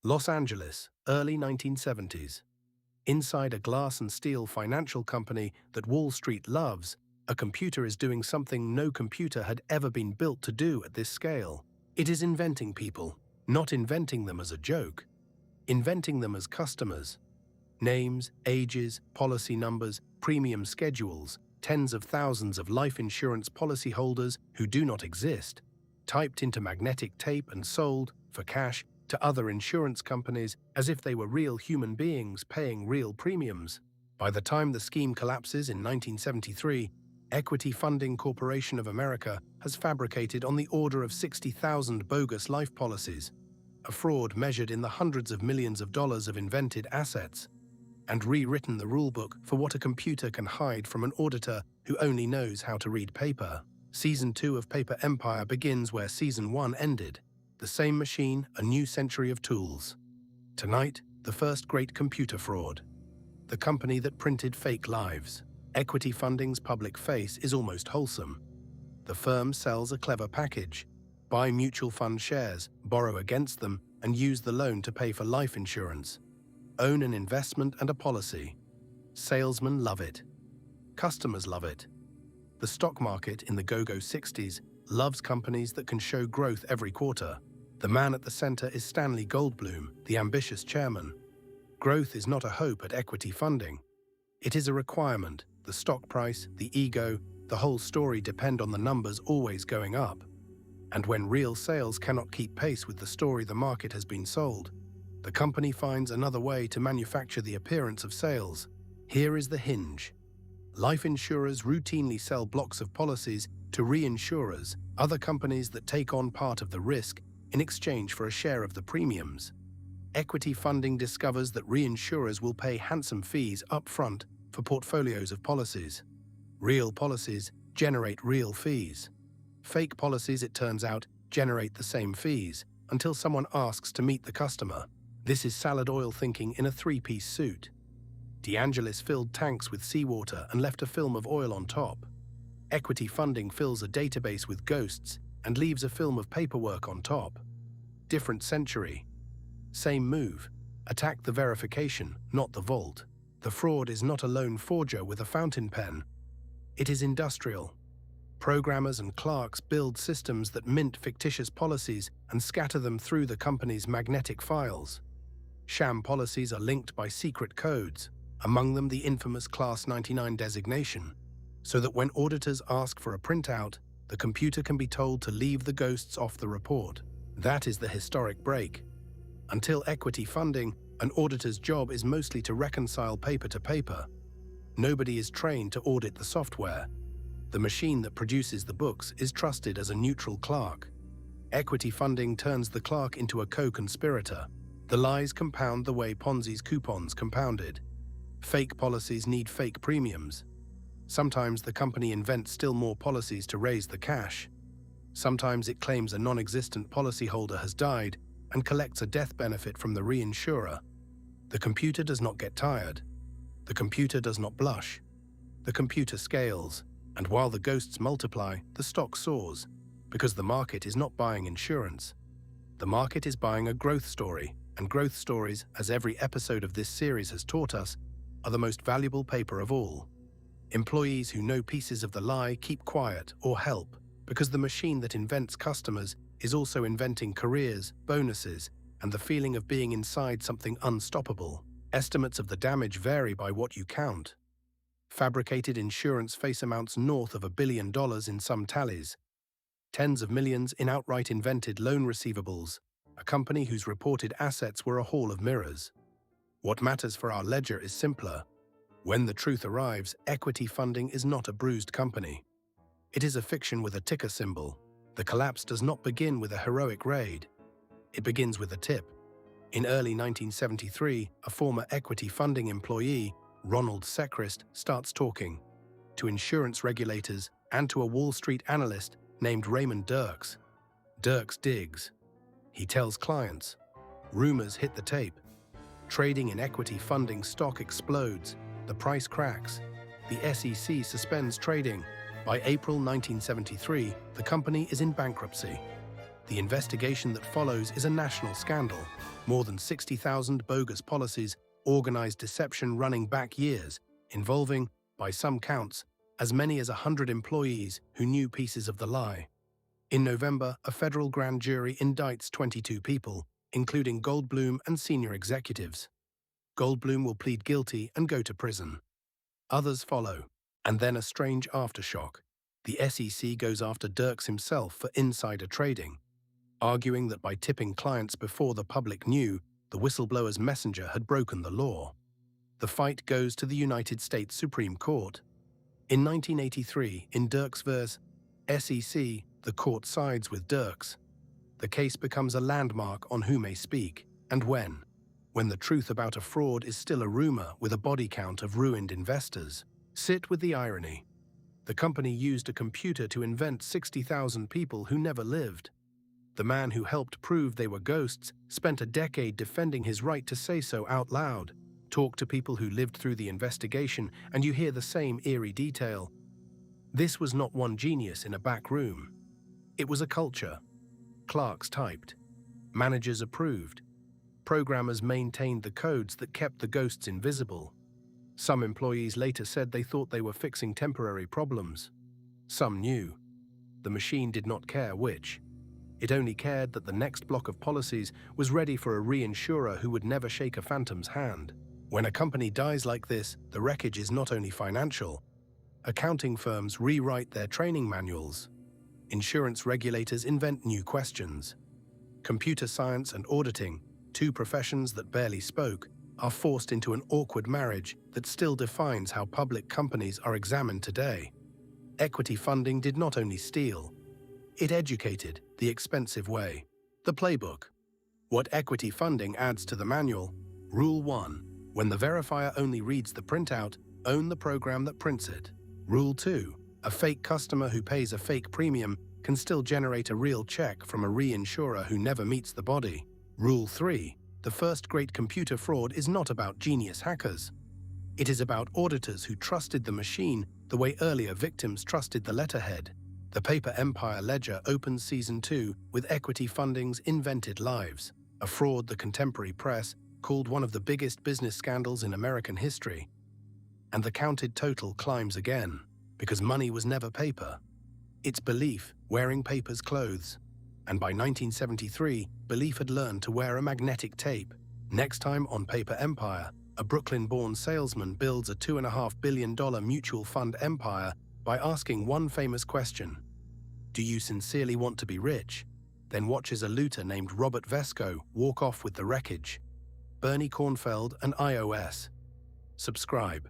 Los Angeles, early 1970s. Inside a glass and steel financial company that Wall Street loves, a computer is doing something no computer had ever been built to do at this scale. It is inventing people, not inventing them as a joke, inventing them as customers. Names, ages, policy numbers, premium schedules, tens of thousands of life insurance policyholders who do not exist, typed into magnetic tape and sold, for cash, to other insurance companies as if they were real human beings paying real premiums. By the time the scheme collapses in 1973, Equity Funding Corporation of America has fabricated on the order of 60,000 bogus life policies, a fraud measured in the hundreds of millions of dollars of invented assets, and rewritten the rulebook for what a computer can hide from an auditor who only knows how to read paper. Season 2 of Paper Empire begins where Season 1 ended. The same machine, a new century of tools. Tonight, the first great computer fraud. The company that printed fake lives. Equity Funding's public face is almost wholesome. The firm sells a clever package. Buy mutual fund shares, borrow against them, and use the loan to pay for life insurance. Own an investment and a policy. Salesmen love it. Customers love it. The stock market in the go-go 60s loves companies that can show growth every quarter. The man at the center is Stanley Goldblum, the ambitious chairman. Growth is not a hope at Equity Funding. It is a requirement. The stock price, the ego, the whole story depend on the numbers always going up. And when real sales cannot keep pace with the story the market has been sold, the company finds another way to manufacture the appearance of sales. Here is the hinge. Life insurers routinely sell blocks of policies to reinsurers, other companies that take on part of the risk in exchange for a share of the premiums. Equity Funding discovers that reinsurers will pay handsome fees up front for portfolios of policies. Real policies generate real fees. Fake policies, it turns out, generate the same fees until someone asks to meet the customer. This is salad oil thinking in a three-piece suit. DeAngelis filled tanks with seawater and left a film of oil on top. Equity Funding fills a database with ghosts and leaves a film of paperwork on top. Different century. Same move. Attack the verification, not the vault. The fraud is not a lone forger with a fountain pen. It is industrial. Programmers and clerks build systems that mint fictitious policies and scatter them through the company's magnetic files. Sham policies are linked by secret codes, among them the infamous Class 99 designation, so that when auditors ask for a printout, the computer can be told to leave the ghosts off the report. That is the historic break. Until Equity Funding, an auditor's job is mostly to reconcile paper to paper. Nobody is trained to audit the software. The machine that produces the books is trusted as a neutral clerk. Equity Funding turns the clerk into a co-conspirator. The lies compound the way Ponzi's coupons compounded. Fake policies need fake premiums. Sometimes the company invents still more policies to raise the cash. Sometimes it claims a non-existent policyholder has died and collects a death benefit from the reinsurer. The computer does not get tired. The computer does not blush. The computer scales, and while the ghosts multiply, the stock soars, because the market is not buying insurance. The market is buying a growth story, and growth stories, as every episode of this series has taught us, are the most valuable paper of all. Employees who know pieces of the lie keep quiet or help, because the machine that invents customers is also inventing careers, bonuses, and the feeling of being inside something unstoppable. Estimates of the damage vary by what you count. Fabricated insurance face amounts north of $1 billion in some tallies, tens of millions in outright invented loan receivables, a company whose reported assets were a hall of mirrors. What matters for our ledger is simpler. When the truth arrives, Equity Funding is not a bruised company. It is a fiction with a ticker symbol. The collapse does not begin with a heroic raid. It begins with a tip. In early 1973, a former Equity Funding employee, Ronald Sechrist, starts talking to insurance regulators and to a Wall Street analyst named Raymond Dirks. Dirks digs. He tells clients. Rumors hit the tape. Trading in Equity Funding stock explodes. The price cracks. The SEC suspends trading. By April 1973, the company is in bankruptcy. The investigation that follows is a national scandal. More than 60,000 bogus policies, organized deception running back years, involving, by some counts, as many as 100 employees who knew pieces of the lie. In November, a federal grand jury indicts 22 people, including Goldblum and senior executives. Goldblum will plead guilty and go to prison. Others follow, and then a strange aftershock. The SEC goes after Dirks himself for insider trading, arguing that by tipping clients before the public knew, the whistleblower's messenger had broken the law. The fight goes to the United States Supreme Court. In 1983, in Dirks vs. SEC, the court sides with Dirks. The case becomes a landmark on who may speak and when the truth about a fraud is still a rumor with a body count of ruined investors. Sit with the irony. The company used a computer to invent 60,000 people who never lived. The man who helped prove they were ghosts spent a decade defending his right to say so out loud. Talk to people who lived through the investigation and you hear the same eerie detail. This was not one genius in a back room. It was a culture. Clerks typed. Managers approved. Programmers maintained the codes that kept the ghosts invisible. Some employees later said they thought they were fixing temporary problems. Some knew. The machine did not care which. It only cared that the next block of policies was ready for a reinsurer who would never shake a phantom's hand. When a company dies like this, the wreckage is not only financial. Accounting firms rewrite their training manuals. Insurance regulators invent new questions. Computer science and auditing, two professions that barely spoke, are forced into an awkward marriage that still defines how public companies are examined today. Equity funding did not only steal, it educated the expensive way. The playbook. What equity funding adds to the manual? Rule 1. When the verifier only reads the printout, own the program that prints it. Rule 2. A fake customer who pays a fake premium can still generate a real check from a reinsurer who never meets the body. Rule 3. The first great computer fraud is not about genius hackers. It is about auditors who trusted the machine the way earlier victims trusted the letterhead. The paper empire ledger opens Season 2 with equity funding's invented lives, a fraud the contemporary press called one of the biggest business scandals in American history. And the counted total climbs again, because money was never paper. It's belief wearing paper's clothes. And by 1973, belief had learned to wear a magnetic tape. Next time on Paper Empire, a Brooklyn-born salesman builds a $2.5 billion mutual fund empire by asking one famous question. Do you sincerely want to be rich? Then watches a looter named Robert Vesco walk off with the wreckage. Bernie Kornfeld and iOS. Subscribe.